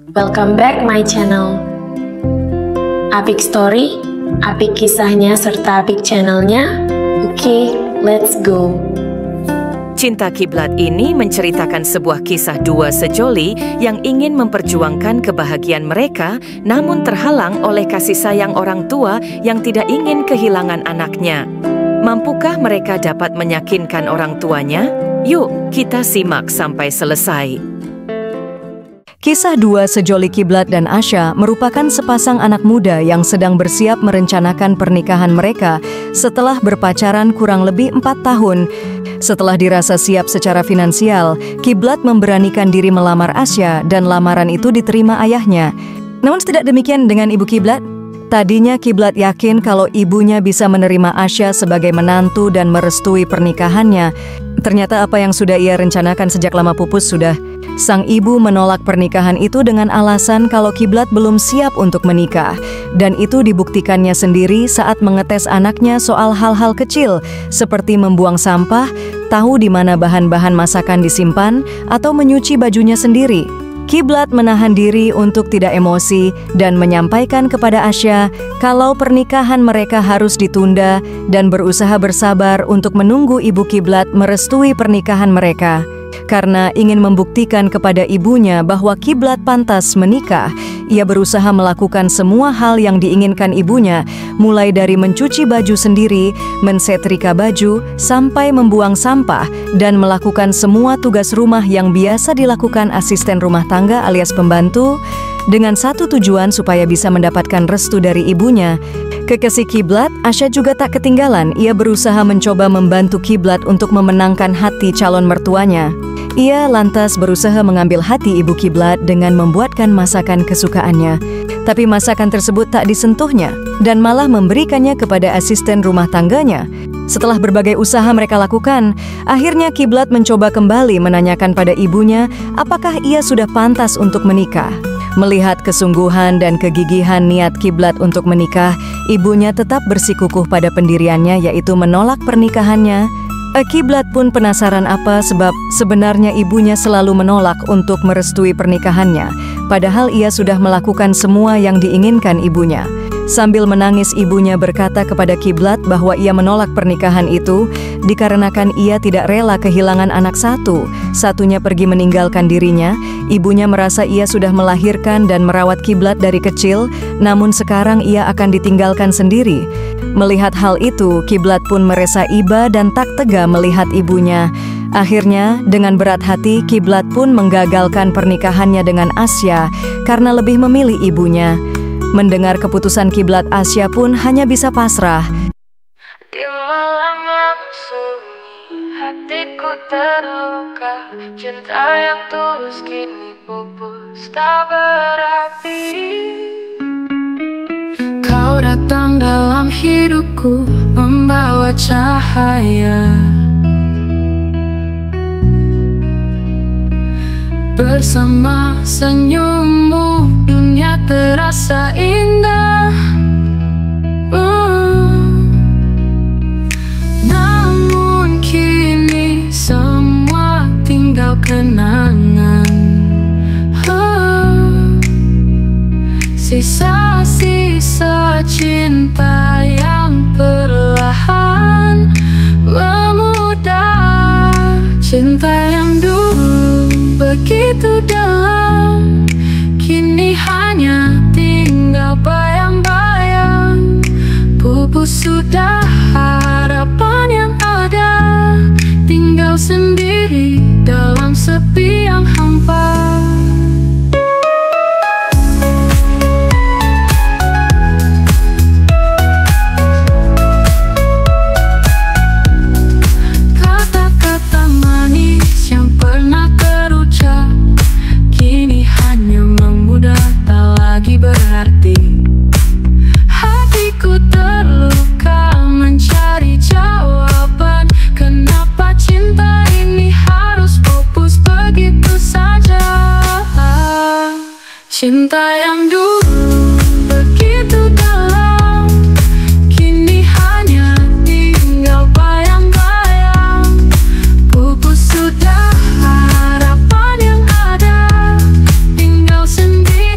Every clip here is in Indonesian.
Welcome back my channel. Apik story, apik kisahnya serta apik channelnya. Oke, let's go. Cinta Kiblat ini menceritakan sebuah kisah dua sejoli yang ingin memperjuangkan kebahagiaan mereka, namun terhalang oleh kasih sayang orang tua yang tidak ingin kehilangan anaknya. Mampukah mereka dapat meyakinkan orang tuanya? Yuk, kita simak sampai selesai. Kisah dua sejoli Kiblat dan Asya merupakan sepasang anak muda yang sedang bersiap merencanakan pernikahan mereka setelah berpacaran kurang lebih 4 tahun. Setelah dirasa siap secara finansial, Kiblat memberanikan diri melamar Asya dan lamaran itu diterima ayahnya. Namun tidak demikian dengan ibu Kiblat. Tadinya Kiblat yakin kalau ibunya bisa menerima Asya sebagai menantu dan merestui pernikahannya. Ternyata apa yang sudah ia rencanakan sejak lama pupus sudah. Sang ibu menolak pernikahan itu dengan alasan kalau Kiblat belum siap untuk menikah. Dan itu dibuktikannya sendiri saat mengetes anaknya soal hal-hal kecil seperti membuang sampah, tahu di mana bahan-bahan masakan disimpan, atau menyuci bajunya sendiri. Kiblat menahan diri untuk tidak emosi dan menyampaikan kepada Asya kalau pernikahan mereka harus ditunda dan berusaha bersabar untuk menunggu ibu Kiblat merestui pernikahan mereka. Karena ingin membuktikan kepada ibunya bahwa Kiblat pantas menikah, ia berusaha melakukan semua hal yang diinginkan ibunya, mulai dari mencuci baju sendiri, mensetrika baju, sampai membuang sampah, dan melakukan semua tugas rumah yang biasa dilakukan asisten rumah tangga alias pembantu, dengan satu tujuan supaya bisa mendapatkan restu dari ibunya. Kekasih Kiblat, Asya juga tak ketinggalan. Ia berusaha mencoba membantu Kiblat untuk memenangkan hati calon mertuanya. Ia lantas berusaha mengambil hati ibu Kiblat dengan membuatkan masakan kesukaannya. Tapi masakan tersebut tak disentuhnya dan malah memberikannya kepada asisten rumah tangganya. Setelah berbagai usaha mereka lakukan, akhirnya Kiblat mencoba kembali menanyakan pada ibunya apakah ia sudah pantas untuk menikah. Melihat kesungguhan dan kegigihan niat Kiblat untuk menikah, ibunya tetap bersikukuh pada pendiriannya, yaitu menolak pernikahannya. Kiblat pun penasaran apa sebab sebenarnya ibunya selalu menolak untuk merestui pernikahannya, padahal ia sudah melakukan semua yang diinginkan ibunya. Sambil menangis, ibunya berkata kepada Kiblat bahwa ia menolak pernikahan itu dikarenakan ia tidak rela kehilangan anak satu-satunya pergi meninggalkan dirinya. Ibunya merasa ia sudah melahirkan dan merawat Kiblat dari kecil, namun sekarang ia akan ditinggalkan sendiri. Melihat hal itu, Kiblat pun merasa iba dan tak tega melihat ibunya. Akhirnya, dengan berat hati, Kiblat pun menggagalkan pernikahannya dengan Asya karena lebih memilih ibunya. Mendengar keputusan Kiblat, Asya pun hanya bisa pasrah. Di malam yang sunyi, hatiku terluka. Cinta yang tulus kini pupus tak berarti. Kau datang dalam hidupku, membawa cahaya. Bersama senyummu, dunia terasa indah. Namun kini semua tinggal kenangan. Sisa-sisa cinta yang perlahan memudar. Cinta yang dulu begitu dalam, kini hanya tinggal bayang-bayang. Pupus sudah harapan yang ada, tinggal sendiri dalam sepi yang hampa. Berarti hatiku terluka mencari jawaban. Kenapa cinta ini harus pupus begitu saja? Cinta yang dulu begitu dalam, kini hanya tinggal bayang-bayang. Pupus sudah harapan yang ada, tinggal sendiri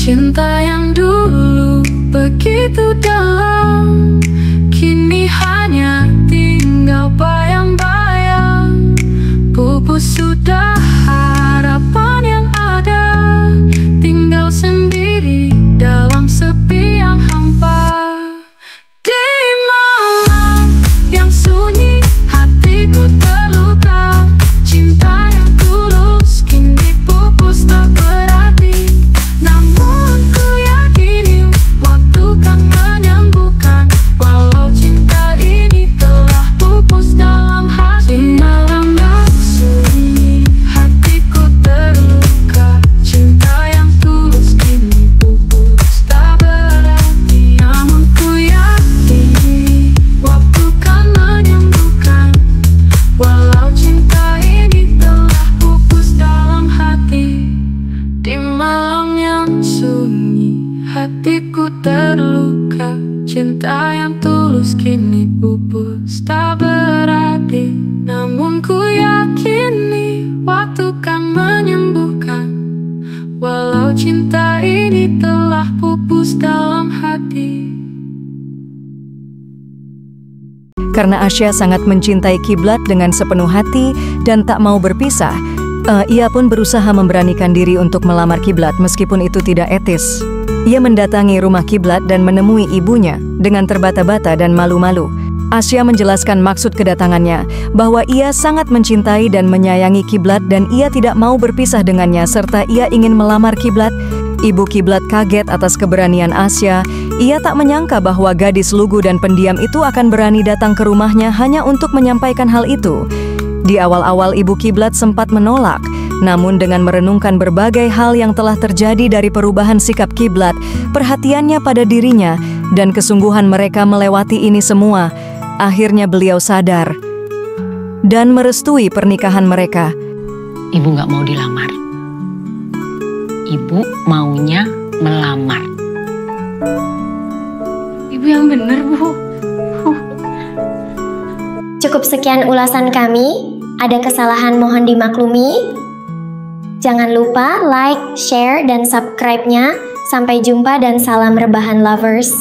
Cinta yang dulu begitu dalam, kini hanya tinggal bayang-bayang. Pupus sudah harapan yang ada, tinggal sendiri dalam sepi yang hampa. Di malam yang sunyi, hatiku terluka. Cinta yang tulus kini pupus tak berarti. Namun ku yakini waktu kan menyembuhkan, walau cinta ini telah pupus dalam hati. Malam yang sunyi, hatiku terluka. Cinta yang tulus kini pupus tak berarti. Namun ku yakini waktu kan menyembuhkan, walau cinta ini telah pupus dalam hati. Di malam yang sunyi, hatiku terluka. Cinta yang tulus kini pupus tak berarti. Namun ku yakini waktu kan menyembuhkan, walau cinta ini telah pupus dalam hati. Karena Asya sangat mencintai Kiblat dengan sepenuh hati dan tak mau berpisah, ia pun berusaha memberanikan diri untuk melamar Kiblat meskipun itu tidak etis. Ia mendatangi rumah Kiblat dan menemui ibunya dengan terbata-bata dan malu-malu. Asya menjelaskan maksud kedatangannya, bahwa ia sangat mencintai dan menyayangi Kiblat dan ia tidak mau berpisah dengannya serta ia ingin melamar Kiblat. Ibu Kiblat kaget atas keberanian Asya. Ia tak menyangka bahwa gadis lugu dan pendiam itu akan berani datang ke rumahnya hanya untuk menyampaikan hal itu. Di awal-awal Ibu Kiblat sempat menolak, namun dengan merenungkan berbagai hal yang telah terjadi dari perubahan sikap Kiblat, perhatiannya pada dirinya, dan kesungguhan mereka melewati ini semua, akhirnya beliau sadar dan merestui pernikahan mereka. Ibu gak mau dilamar. Ibu maunya melamar. Ibu yang benar, Bu. Cukup sekian ulasan kami. Ada kesalahan mohon dimaklumi. Jangan lupa like, share, dan subscribe-nya. Sampai jumpa dan salam rebahan lovers.